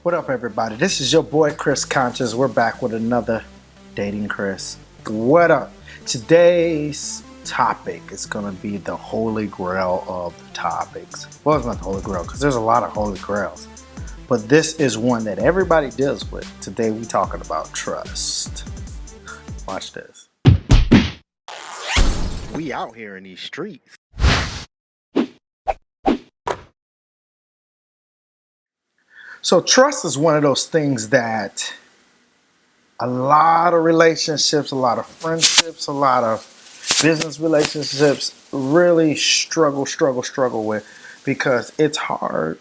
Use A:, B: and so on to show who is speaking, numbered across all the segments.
A: What up, everybody? This is your boy Chris Conscious. We're back with another Dating Chris. What up? Today's topic is going to be the holy grail of the topics. Well, it's not the holy grail because there's a lot of holy grails, but this is one that everybody deals with. Today we're talking about trust. Watch this. We out here in these streets. So trust is one of those things that a lot of relationships, a lot of friendships, a lot of business relationships really struggle with, because it's hard,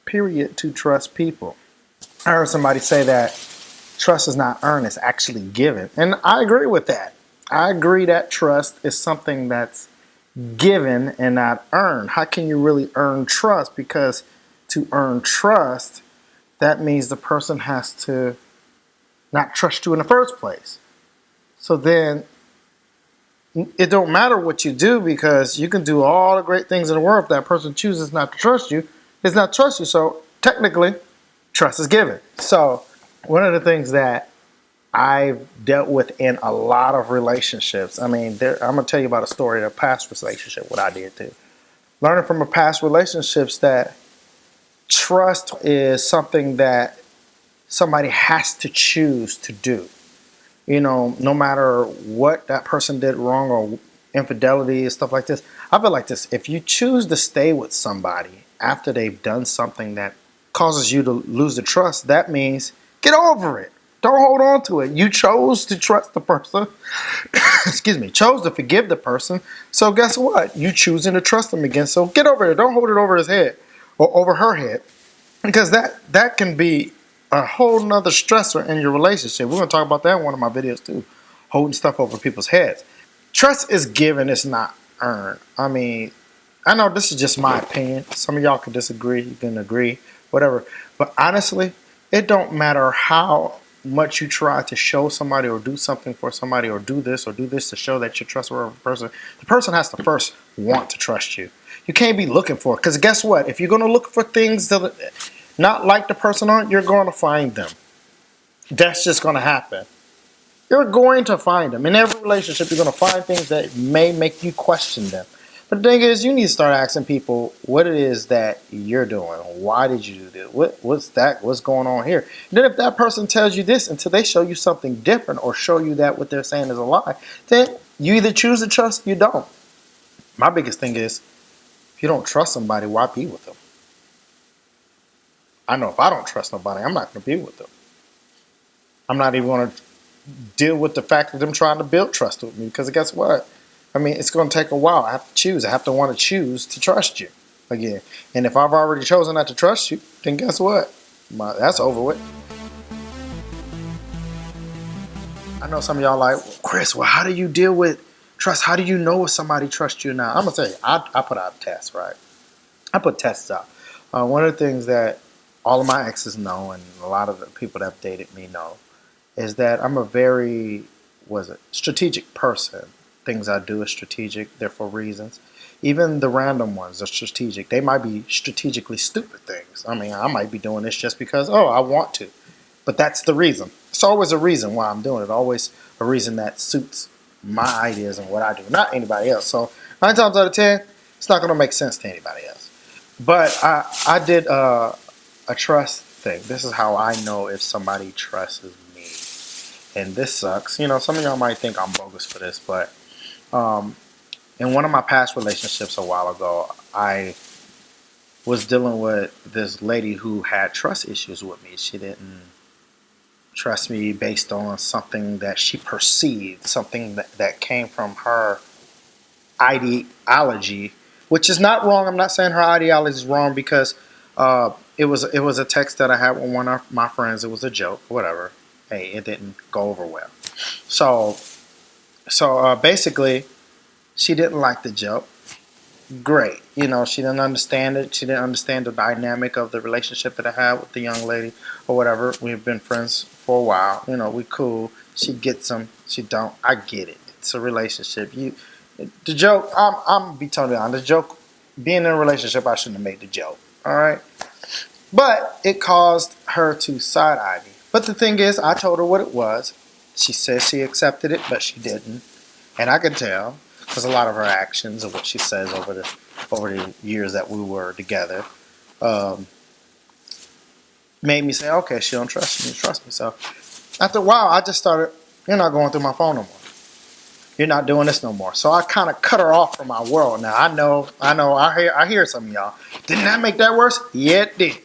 A: period, to trust people. I heard somebody say that trust is not earned, it's actually given. And I agree with that. I agree that trust is something that's given and not earned. How can you really earn trust? Because to earn trust, that means the person has to not trust you in the first place. So then it don't matter what you do, because you can do all the great things in the world. If that person chooses not to trust you, it's not trust you. So technically, trust is given. So one of the things that I've dealt with in a lot of relationships, I'm going to tell you about a story of a past relationship, what I did too. Learning from a past relationships that trust is something that somebody has to choose to do. You know, no matter what that person did wrong or infidelity and stuff like this. I feel like this: if you choose to stay with somebody after they've done something that causes you to lose the trust, that means get over it. Don't hold on to it. You chose to trust the person. Excuse me, chose to forgive the person. So guess what? You choosing to trust them again. So get over it. Don't hold it over his head or over her head, because that can be a whole nother stressor in your relationship. We're going to talk about that in one of my videos too, holding stuff over people's heads. Trust is given, it's not earned. I know this is just my opinion. Some of y'all can disagree, you can agree, whatever. But honestly, it don't matter how much you try to show somebody or do something for somebody or do this to show that you're trustworthy person. The person has to first want to trust you. You can't be looking for it, because guess what? If you're going to look for things that not like the person on, you're going to find them. That's just going to happen. You're going to find them. In every relationship, you're going to find things that may make you question them. But the thing is, you need to start asking people what it is that you're doing. Why did you do this? What's going on here? And then if that person tells you this until they show you something different or show you that what they're saying is a lie, then you either choose to trust or you don't. My biggest thing is, if you don't trust somebody, why be with them? I know if I don't trust nobody, I'm not going to be with them. I'm not even going to deal with the fact of them trying to build trust with me, because guess what? It's going to take a while. I have to choose. I have to want to choose to trust you again. And if I've already chosen not to trust you, then guess what? That's over with. I know some of y'all like, well, Chris, how do you deal with trust? How do you know if somebody trusts you now? I'm going to tell you, I put out tests, right? I put tests out. One of the things that all of my exes know, and a lot of the people that have dated me know, is that I'm a very, strategic person. Things I do are strategic. They're for reasons. Even the random ones are strategic. They might be strategically stupid things. I might be doing this just because, I want to. But that's the reason. It's always a reason why I'm doing it. Always a reason that suits my ideas and what I do, not anybody else. So 9 times out of 10, it's not going to make sense to anybody else. But I did a trust thing. This is how I know if somebody trusts me. And this sucks. You know, some of y'all might think I'm bogus for this, but in one of my past relationships a while ago, I was dealing with this lady who had trust issues with me. She didn't trust me based on something that she perceived, something that came from her ideology, which is not wrong. I'm not saying her ideology is wrong, because it was a text that I had with one of my friends. It was a joke, whatever. Hey, it didn't go over well. So basically, she didn't like the joke. Great. You know, she didn't understand it. She didn't understand the dynamic of the relationship that I had with the young lady or whatever. We've been friends for a while. You know, we cool. She gets them. She don't. I get it. It's a relationship. The joke, I'm going to be totally honest. The joke, being in a relationship, I shouldn't have made the joke. All right? But it caused her to side eye me. But the thing is, I told her what it was. She says she accepted it, but she didn't. And I could tell because a lot of her actions and what she says over the years that we were together um, made me say, okay, she don't trust me. Trust me. So after a while, I just started, you're not going through my phone no more. You're not doing this no more. So I kind of cut her off from my world. Now I hear some of y'all. Didn't that make that worse? Yeah, it did.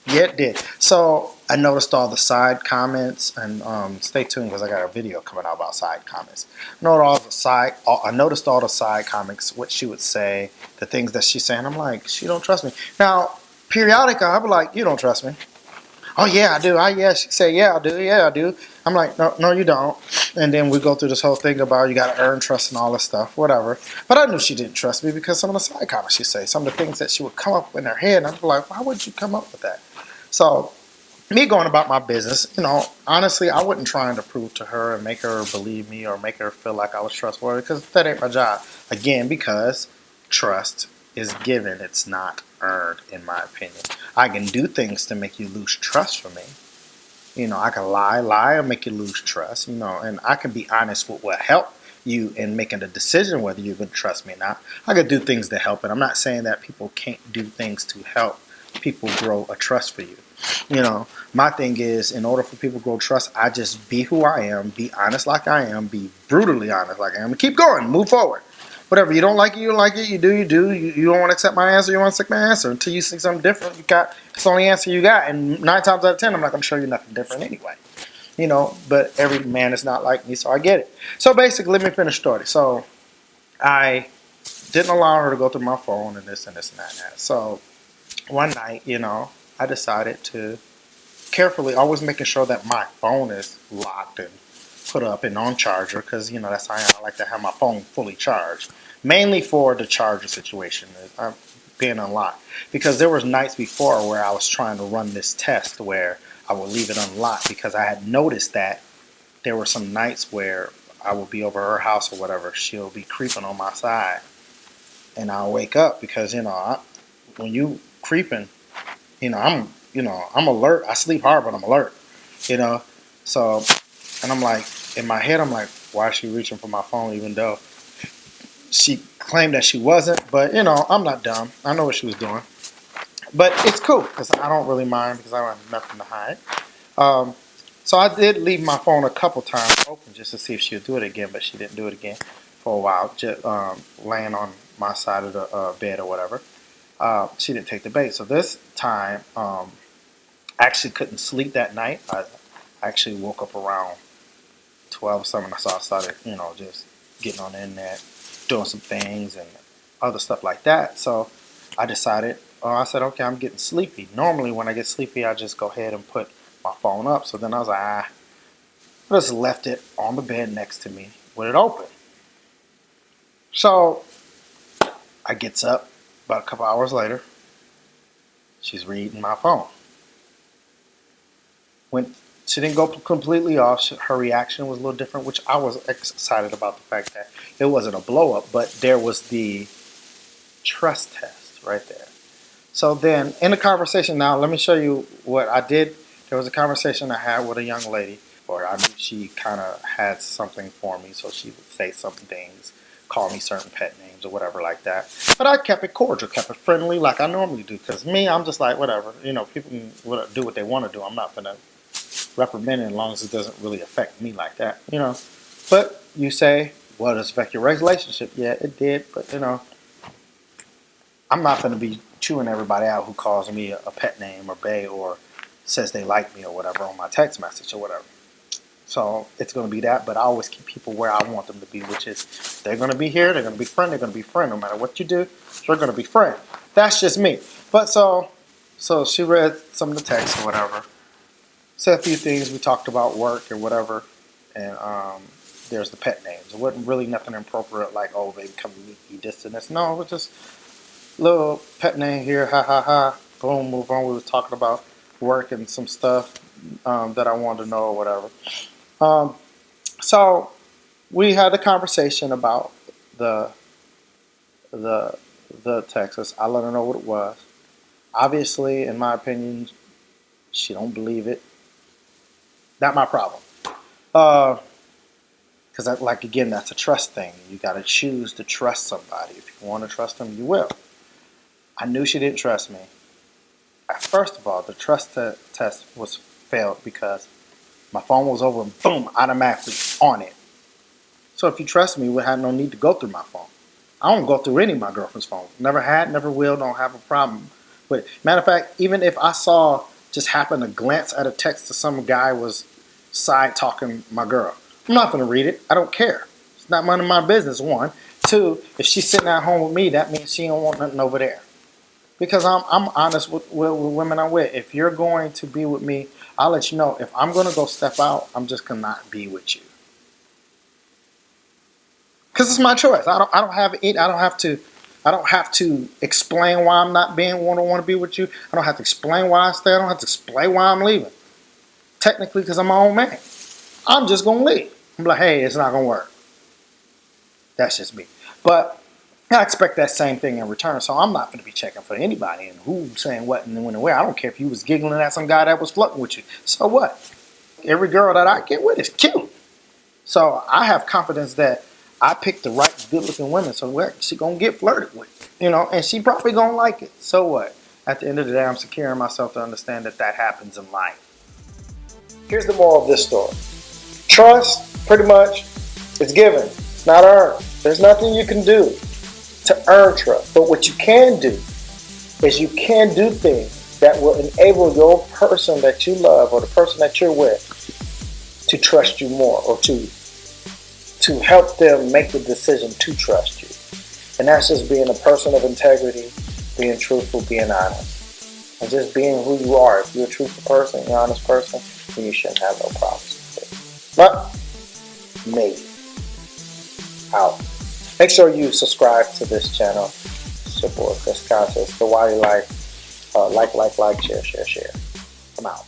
A: Yeah, it did. So I noticed all the side comments, and stay tuned because I got a video coming out about side comments. I noticed all the side comments, what she would say, the things that she's saying. I'm like, she don't trust me. Now, periodically, I'll be like, you don't trust me. Oh yeah, I do. She said, yeah, I do. Yeah, I do. I'm like, no, no, you don't. And then we go through this whole thing about you got to earn trust and all this stuff, whatever. But I knew she didn't trust me because some of the side comments she say, some of the things that she would come up in her head, and I'm like, why would you come up with that? So me going about my business, honestly, I wasn't trying to prove to her and make her believe me or make her feel like I was trustworthy because that ain't my job. Again, because trust is given, it's not earned, in my opinion. I can do things to make you lose trust for me. I can lie, and make you lose trust, and I can be honest with what help you in making a decision whether you're going to trust me or not. I could do things to help, and I'm not saying that people can't do things to help people grow a trust for you. My thing is, in order for people to grow trust, I just be who I am, be honest like I am, be brutally honest like I am, and keep going, move forward. Whatever, you don't like it, you don't like it, you do, you do. You don't want to accept my answer, you want to accept my answer. Until you see something different, it's the only answer you got. And 9 times out of 10, I'm not going to show you nothing different anyway. But every man is not like me, so I get it. So basically, let me finish the story. So I didn't allow her to go through my phone and this and this and that and that. So one night, I decided to carefully, always making sure that my phone is locked and put up and on charger because that's how I like to have my phone fully charged, mainly for the charger situation. I'm being unlocked because there was nights before where I was trying to run this test where I would leave it unlocked because I had noticed that there were some nights where I would be over her house or whatever, she'll be creeping on my side and I'll wake up because when you creeping, I'm alert. I sleep hard, but I'm alert. You know, so and I'm like in my head, I'm like, why is she reaching for my phone? Even though she claimed that she wasn't, but I'm not dumb. I know what she was doing, but it's cool because I don't really mind because I don't have nothing to hide. Um, so I did leave my phone a couple times open just to see if she would do it again, but she didn't do it again for a while, just laying on my side of the bed or whatever. She didn't take the bait. So this time, I actually couldn't sleep that night. I actually woke up around 12 or something. So I started, just getting on the internet, doing some things and other stuff like that. So I decided, I said, okay, I'm getting sleepy. Normally when I get sleepy, I just go ahead and put my phone up. So then I was like, I just left it on the bed next to me with it open. So I gets up about a couple hours later. She's reading my phone. When she didn't go completely off, her reaction was a little different, which I was excited about the fact that it wasn't a blow up, but there was the trust test right there. So then in the conversation, now let me show you what I did. There was a conversation I had with a young lady, or I knew she kind of had something for me, so she would say some things, call me certain pet names or whatever like that. But I kept it cordial, kept it friendly like I normally do, because me, I'm just like, whatever. People can do what they want to do. I'm not going to reprimand it as long as it doesn't really affect me like that. But you say, well, does it affect your relationship? Yeah, it did, but I'm not going to be chewing everybody out who calls me a pet name or bae or says they like me or whatever on my text message or whatever. So it's going to be that, but I always keep people where I want them to be, which is they're going to be here, they're going to be friend, they're going to be friend. No matter what you do, they're going to be friend. That's just me. But so she read some of the text or whatever, said a few things. We talked about work or whatever, and there's the pet names. It wasn't really nothing inappropriate like, oh, baby, come meet me, this and this. No, it was just little pet name here, ha ha ha, boom, move on. We was talking about work and some stuff that I wanted to know or whatever. Um, so we had a conversation about the the Texas. I let her know what it was. Obviously, in my opinion, she don't believe it. Not my problem. Because, like, again, that's a trust thing. You got to choose to trust somebody. If you want to trust them, you will. I knew she didn't trust me. First of all, the trust test was failed because my phone was over and boom, automatically on it. So if you trust me, we had no need to go through my phone. I don't go through any of my girlfriend's phone. Never had, never will, don't have a problem with it. Matter of fact, even if I just happened to glance at a text to some guy was side talking my girl, I'm not going to read it. I don't care. It's not none of my business, one. Two, if she's sitting at home with me, that means she don't want nothing over there. Because I'm honest with women I'm with. If you're going to be with me, I'll let you know. If I'm going to go step out, I'm just going to not be with you. Because it's my choice. I don't have to explain why I'm not want to be with you. I don't have to explain why I stay. I don't have to explain why I'm leaving. Technically, because I'm my own man. I'm just going to leave. I'm like, hey, it's not going to work. That's just me. But I expect that same thing in return. So I'm not going to be checking for anybody and who's saying what and when and where. I don't care if you was giggling at some guy that was flirting with you. So what? Every girl that I get with is cute. So I have confidence that I picked the right good-looking women. So what? She going to get flirted with, and she probably going to like it. So what? At the end of the day, I'm securing myself to understand that happens in life. Here's the moral of this story. Trust, pretty much, it's given. It's not earned. There's nothing you can do to earn trust. But what you can do is you can do things that will enable your person that you love or the person that you're with to trust you more or to help them make the decision to trust you. And that's just being a person of integrity, being truthful, being honest. And just being who you are. If you're a truthful person, you're an honest person, then you shouldn't have no problems with it. But maybe. Out. Make sure you subscribe to this channel. It's your boy Chris Conscious, the Wiley Life. Like, share. I'm out.